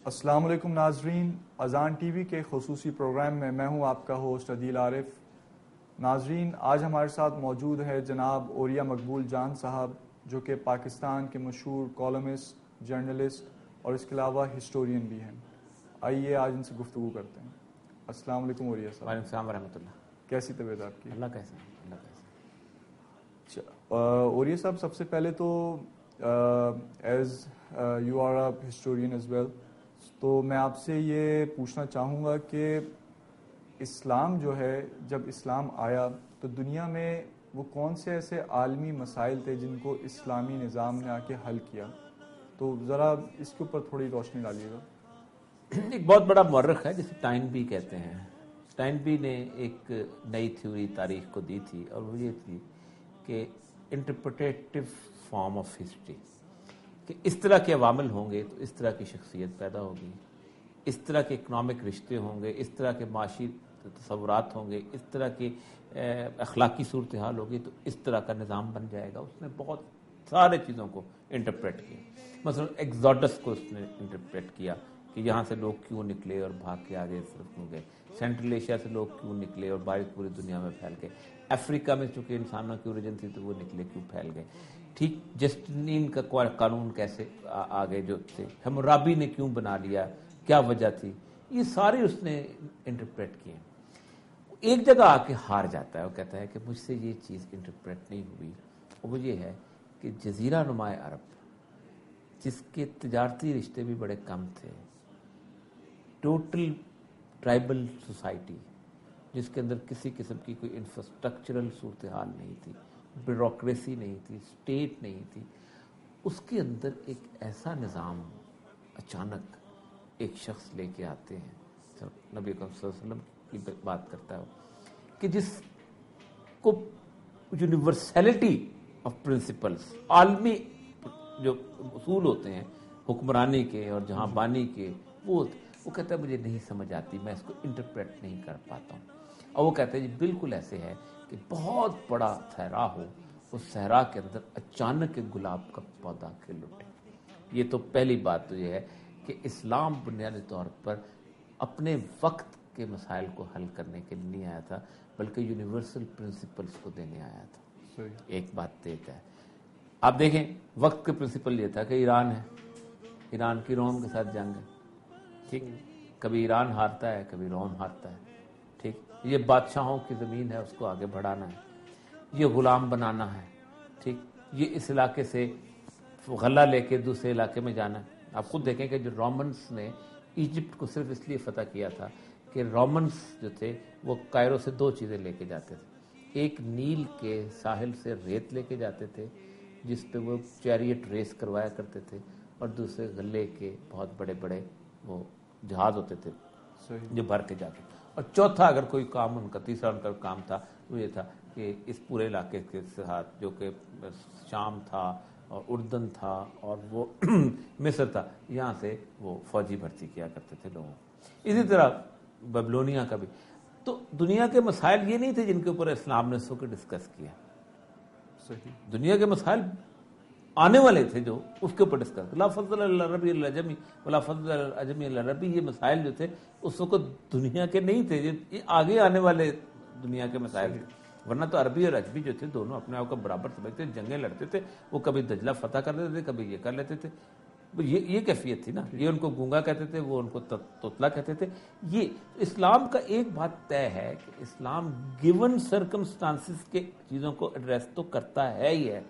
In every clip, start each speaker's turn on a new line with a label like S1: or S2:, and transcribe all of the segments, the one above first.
S1: السلام علیکم ناظرین، اذان ٹی وی کے خصوصی پروگرام میں میں ہوں آپ کا ہوسٹ عدیل عارف۔ ناظرین، آج ہمارے ساتھ موجود ہے جناب عوریہ مقبول جان صاحب، جو کہ پاکستان کے مشہور کالمسٹ، جرنلسٹ اور اس کے علاوہ ہسٹورین بھی ہیں۔ آئیے آج ان سے گفتگو کرتے ہیں۔ السلام علیکم عوریہ صاحب۔
S2: وعلیکم السلام ورحمۃ اللہ۔
S1: کیسی طبیعت آپ کی؟
S2: اللہ کیسے اللہ کیسے۔
S1: عوریہ صاحب، سب سے پہلے تو as you are a historian as well, تو میں آپ سے یہ پوچھنا چاہوں گا کہ اسلام جو ہے، جب اسلام آیا تو دنیا میں وہ کون سے ایسے عالمی مسائل تھے جن کو اسلامی نظام نے آ کے حل کیا؟ تو ذرا اس کے اوپر تھوڑی روشنی ڈالیے گا۔
S2: ایک بہت بڑا مورخ ہے جسے ٹائن بی کہتے ہیں۔ ٹائن بی نے ایک نئی تھیوری تاریخ کو دی تھی، اور وہ یہ تھی کہ انٹرپریٹیو فارم آف ہسٹری، کہ اس طرح کے عوامل ہوں گے تو اس طرح کی شخصیت پیدا ہوگی، اس طرح کے اکنامک رشتے ہوں گے، اس طرح کے معاشی تصورات ہوں گے، اس طرح کی اخلاقی صورتحال ہوگی تو اس طرح کا نظام بن جائے گا۔ اس نے بہت سارے چیزوں کو انٹرپریٹ کیا۔ مثلا ایکزوڈس کو اس نے انٹرپریٹ کیا کہ یہاں سے لوگ کیوں نکلے اور بھاگ کے آگے صرف ہو گئے، سینٹرل ایشیا سے لوگ کیوں نکلے اور باہر پوری دنیا میں پھیل گئے، افریقہ میں چونکہ انسانوں کی اوریجن تھی تو وہ نکلے کیوں پھیل گئے، ٹھیک، جسٹنین کا قانون کیسے آگے جو تھے، حمورابی نے کیوں بنا لیا، کیا وجہ تھی، یہ سارے اس نے انٹرپریٹ کیے۔ ایک جگہ آ کے ہار جاتا ہے، وہ کہتا ہے کہ مجھ سے یہ چیز انٹرپریٹ نہیں ہوئی، اور وہ یہ ہے کہ جزیرہ نما عرب جس کے تجارتی رشتے بھی بڑے کم تھے، ٹوٹل ٹرائبل سوسائٹی جس کے اندر کسی قسم کی کوئی انفراسٹرکچرل صورتحال نہیں تھی، بیوروکریسی نہیں تھی، اسٹیٹ نہیں تھی، اس کے اندر ایک ایسا نظام اچانک ایک شخص لے کے آتے ہیں، نبی اکرم صلی اللہ علیہ وسلم کی بات کرتا ہے کہ جس کو یونیورسلٹی آف پرنسپلس، عالمی جو اصول ہوتے ہیں حکمرانی کے اور جہاں بانی کے، وہ کہتا ہے مجھے نہیں سمجھ آتی، میں اس کو انٹرپریٹ نہیں کر پاتا ہوں۔ اور وہ کہتے ہیں جی بالکل ایسے ہے کہ بہت بڑا صحرا ہو، اس صحرا کے اندر اچانک ایک گلاب کا پودا کھل اٹھے۔ یہ تو پہلی بات تو یہ ہے کہ اسلام بنیادی طور پر اپنے وقت کے مسائل کو حل کرنے کے لیے نہیں آیا تھا، بلکہ یونیورسل پرنسپلس کو دینے آیا تھا۔ ایک بات طے ہے، آپ دیکھیں وقت کے پرنسپل یہ تھا کہ ایران ہے، ایران کی روم کے ساتھ جنگ ہے، ٹھیک، کبھی ایران ہارتا ہے کبھی روم ہارتا ہے، ٹھیک، یہ بادشاہوں کی زمین ہے، اس کو آگے بڑھانا ہے، یہ غلام بنانا ہے، ٹھیک، یہ اس علاقے سے غلہ لے کے دوسرے علاقے میں جانا ہے۔ آپ خود دیکھیں کہ جو رومنس نے ایجپٹ کو صرف اس لیے فتح کیا تھا کہ رومنس جو تھے وہ کائرو سے دو چیزیں لے کے جاتے تھے، ایک نیل کے ساحل سے ریت لے کے جاتے تھے جس پہ وہ چیریٹ ریس کروایا کرتے تھے، اور دوسرے غلے کے بہت بڑے بڑے وہ جہاز ہوتے تھے جو بھر کے جاتے، اور چوتھا اگر کوئی کام ان کا، تیسرا ان کا کام تھا وہ یہ تھا کہ اس پورے علاقے کے ساتھ جو کہ شام تھا اور اردن تھا اور وہ مصر تھا، یہاں سے وہ فوجی بھرتی کیا کرتے تھے لوگوں۔ اسی طرح بیبلونیا کا بھی۔ تو دنیا کے مسائل یہ نہیں تھے جن کے اوپر اسلام نے سو کے ڈسکس کیا، دنیا کے مسائل آنے والے تھے جو اس کے اوپر ڈسکس، لا فضل العربی العجمی ولا فضل العجمی العربی، یہ مسائل جو تھے اس وقت دنیا کے نہیں تھے، یہ آگے آنے والے دنیا کے مسائل تھے۔ ورنہ تو عربی اور عجمی جو تھے دونوں اپنے آپ کو برابر سمجھتے، جنگیں لڑتے تھے، وہ کبھی دجلہ فتح کر دیتے تھے، کبھی یہ کر لیتے تھے، یہ کیفیت تھی نا، یہ ان کو گونگا کہتے تھے، وہ ان کو توتلا کہتے تھے۔ یہ اسلام کا ایک بات طے ہے کہ اسلام گیون سرکمسٹانسز کے چیزوں کو ایڈریس تو کرتا ہے ہی ہے،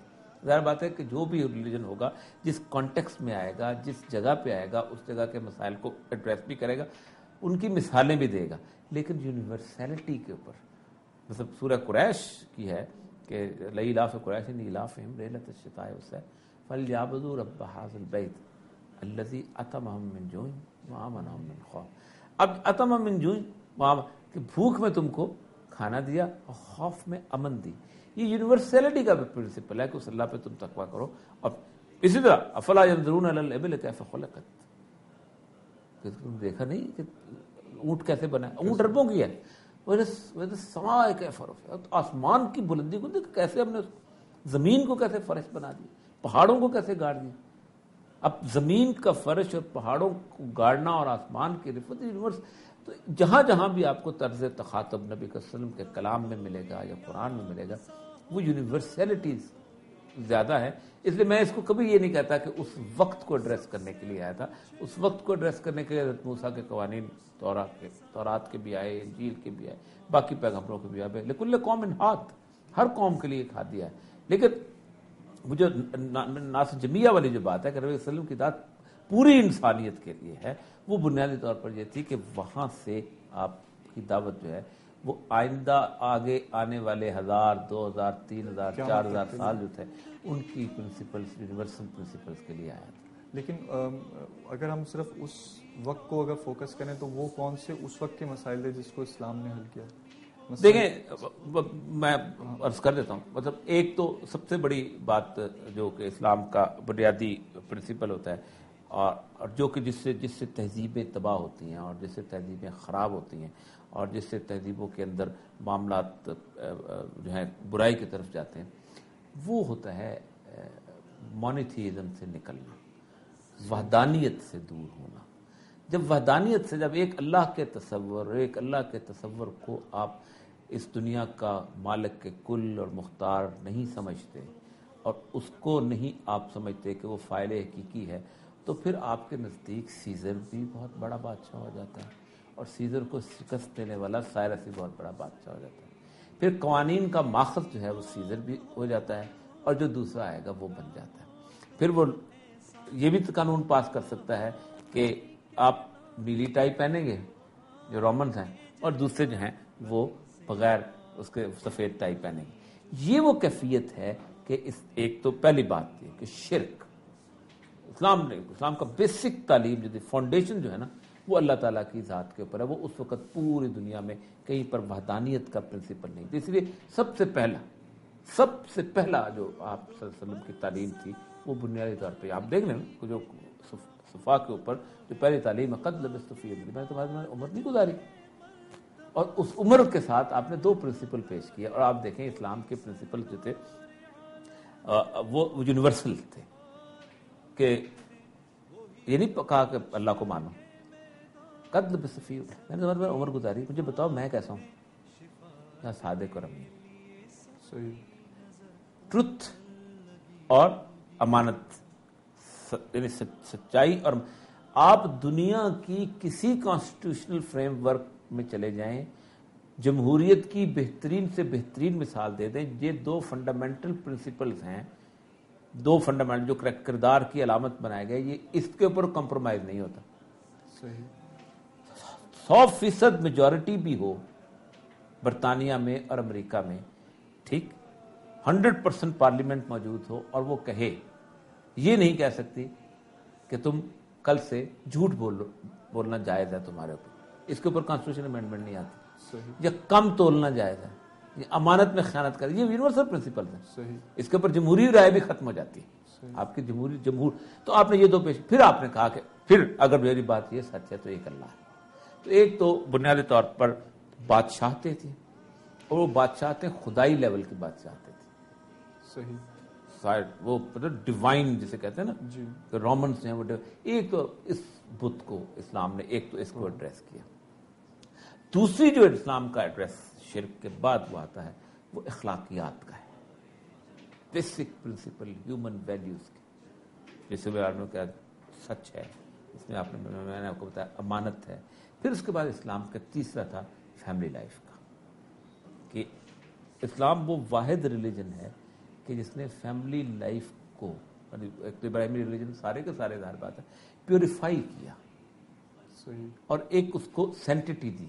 S2: ظاہر بات ہے کہ جو بھی ریلیجن ہوگا جس کانٹیکسٹ میں آئے گا، جس جگہ پہ آئے گا، اس جگہ کے مسائل کو ایڈریس بھی کرے گا، ان کی مثالیں بھی دے گا، لیکن یونیورسلٹی کے اوپر مطلب سورہ قریش کی ہے کہ لإلاف قریش إیلافہم رحلۃ الشتاء والصیف فلیعبدوا رب ھذا البیت الذی اطعمہم من جوع وآمنہم من خوف۔ اب اطعمہم من جوع کہ بھوک میں تم کو کھانا دیا اور خوف میں امن دی، یہ یونیورسلٹی کا پرنسپل ہے کہ اس اللہ پہ تم تقویٰ کرو۔ اور اسی طرح افلا ينظرون الی الابل کیف خلقت، کہ تم دیکھا نہیں کہ اونٹ کیسے بنا ہے، اونٹ اربوں کی ہے، سماء کیف رفعت، آسمان کی بلندی کو دیکھ کیسے ہم نے زمین کو کیسے فرش بنا دیا، پہاڑوں کو کیسے گاڑ دیا، اب زمین کا فرش اور پہاڑوں کو گاڑنا اور آسمان کی رفت یونیورس، تو جہاں جہاں بھی آپ کو طرز تخاطب نبی صلی اللہ علیہ وسلم کے کلام میں ملے گا یا قرآن میں ملے گا، وہ یونیورسلٹیز زیادہ ہے. اس لیے میں اس کو کبھی یہ نہیں کہتا کہ اس وقت کو ایڈریس کرنے کے لیے آیا تھا. اس وقت کو ایڈریس کرنے کے لیے حضرت موسیٰ کے قوانین تورات کے بھی آئے، انجیل کے بھی آئے، باقی پیغمبروں کے بھی آئے. لکل قوم ہاتھ، ہر قوم کے لیے ایک ہاتھ دیا ہے. لیکن وہ جو ناس جمیہ والی جو بات ہے کہ نبی صلی اللہ علیہ وسلم کی ذات پوری انسانیت کے لیے ہے، وہ بنیادی طور پر یہ تھی کہ وہاں سے آپ کی دعوت جو ہے وہ آئندہ آگے آنے والے 1000 2000 3000 4000 سال جو تھے ان کی پرنسپلز، یونیورسل پرنسپلز کے لیے آیا تھا.
S1: لیکن اگر ہم صرف اس وقت کو اگر فوکس کریں تو وہ کون سے اس وقت کے مسائل تھے جس کو اسلام نے حل کیا؟
S2: دیکھیں میں عرض کر دیتا ہوں، مطلب ایک تو سب سے بڑی بات جو کہ اسلام کا بنیادی پرنسپل ہوتا ہے اور جو کہ جس سے تہذیبیں تباہ ہوتی ہیں اور جس سے تہذیبیں خراب ہوتی ہیں اور جس سے تہذیبوں کے اندر معاملات جو ہیں برائی کی طرف جاتے ہیں، وہ ہوتا ہے مونیتھیزم سے نکلنا، وحدانیت سے دور ہونا. جب وحدانیت سے، جب ایک اللہ کے تصور کو آپ اس دنیا کا مالک کے کل اور مختار نہیں سمجھتے اور اس کو نہیں آپ سمجھتے کہ وہ فاعل حقیقی ہے، تو پھر آپ کے نزدیک سیزر بھی بہت بڑا بادشاہ ہو جاتا ہے اور سیزر کو شکست دینے والا سائرس بھی بہت بڑا بادشاہ ہو جاتا ہے. پھر قوانین کا ماخذ جو ہے وہ سیزر بھی ہو جاتا ہے اور جو دوسرا آئے گا وہ بن جاتا ہے. پھر وہ یہ بھی قانون پاس کر سکتا ہے کہ آپ نیلی ٹائی پہنیں گے جو رومنز ہیں اور دوسرے جو ہیں وہ بغیر اس کے سفید ٹائی پہنیں گے. یہ وہ کیفیت ہے کہ ایک تو پہلی بات یہ کہ شرک، اسلام کا بیسک تعلیم جو فاؤنڈیشن جو ہے نا وہ اللہ تعالیٰ کی ذات کے اوپر ہے. وہ اس وقت پوری دنیا میں کہیں پر وحدانیت کا پرنسپل نہیں تھا. اس لیے سب سے پہلا جو آپ صلی اللہ علیہ وسلم کی تعلیم تھی وہ بنیادی طور پہ آپ دیکھ لیں جو صفا کے اوپر جو پہلی تعلیم ہے، قد لبثت فی عمری، میں تمہاری عمر نہیں گزاری. اور اس عمر کے ساتھ آپ نے 2 پرنسپل پیش کیے اور آپ دیکھیں اسلام کے پرنسپل جو تھے وہ یونیورسل تھے کہ یہ نہیں کہا کہ اللہ کو مانو، قد لبثت فی عمری، میں نے تمہاری عمر گزاری، مجھے بتاؤ میں کیسا ہوں. یا صادق اور امین،
S1: صحیح،
S2: ٹروتھ اور امانت، یعنی سچائی. اور آپ دنیا کی کسی کانسٹیٹیوشنل فریم ورک میں چلے جائیں، جمہوریت کی بہترین سے بہترین مثال دے دیں، یہ 2 فنڈامنٹل پرنسپلز ہیں، 2 فنڈامنٹل جو کردار کی علامت بنائے گئے، یہ اس کے اوپر کمپرومائز نہیں ہوتا.
S1: صحیح،
S2: 100% میجورٹی بھی ہو برطانیہ میں اور امریکہ میں، ٹھیک، 100% پارلیمنٹ موجود ہو اور وہ کہے، یہ نہیں کہہ سکتی کہ تم کل سے جھوٹ بولنا جائز ہے تمہارے اوپر، اس کے اوپر کانسٹیٹیوشن امینڈمنٹ نہیں آتی. یا کم تولنا جائز ہے، یہ امانت میں خیانت کرے، یہ یونیورسل پرنسپل ہے. اس کے اوپر جمہوری رائے بھی ختم ہو جاتی ہے. آپ کی جمہور تو آپ نے یہ 2 پیش، پھر آپ نے کہا کہ پھر اگر میری بات یہ سچ ہے تو ایک اللہ ہے. تو ایک تو بنیادی طور پر بادشاہتیں تھیں اور وہ بادشاہتیں خدائی لیول کی بادشاہتیں تھیں.
S1: صحیح،
S2: وہ ڈیوائن جسے کہتے ہیں نا
S1: جی،
S2: کہ رومنس ہیں وہ ایک تو اس بت کو اسلام نے ایک تو اس کو ایڈریس کیا. دوسری جو اسلام کا ایڈریس شرک کے بعد وہ آتا ہے وہ اخلاقیات کا ہے، بیسک پرنسپل ہیومن ویلیوز کی، جیسے میں آپ نے کہا سچ ہے، اس میں میں نے آپ کو بتایا امانت ہے. پھر اس کے بعد اسلام کا تیسرا تھا فیملی لائف کا، کہ اسلام وہ واحد ریلیجن ہے کہ جس نے فیملی لائف کو، ابراہیمی ریلیجن سارے کے سارے ظاہر بات ہے، پیوریفائی کیا.
S1: صحیح،
S2: اور ایک اس کو سینٹٹی دی،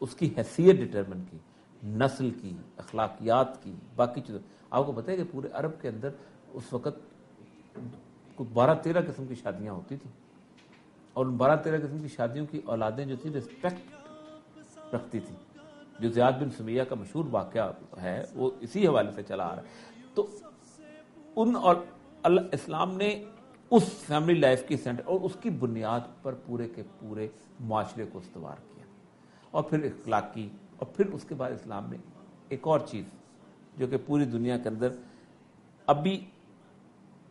S2: اس کی حیثیت ڈٹرمن کی، نسل کی، اخلاقیات کی، باقی چیزوں. آپ کو پتہ ہے کہ پورے عرب کے اندر اس وقت 12-13 قسم کی شادیاں ہوتی تھیں اور 12-13 قسم کی شادیوں کی اولادیں جو تھیں رسپیکٹ رکھتی تھیں. جو زیاد بن سمیہ کا مشہور واقعہ ہے وہ اسی حوالے سے چلا آ رہا ہے. تو ان اور اسلام نے اس فیملی لائف کی سینٹر اور اس کی بنیاد پر پورے کے پورے معاشرے کو استوار کیا. اور پھر اخلاقی، اور پھر اس کے بعد اسلام نے ایک اور چیز جو کہ پوری دنیا کے اندر ابھی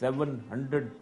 S2: $700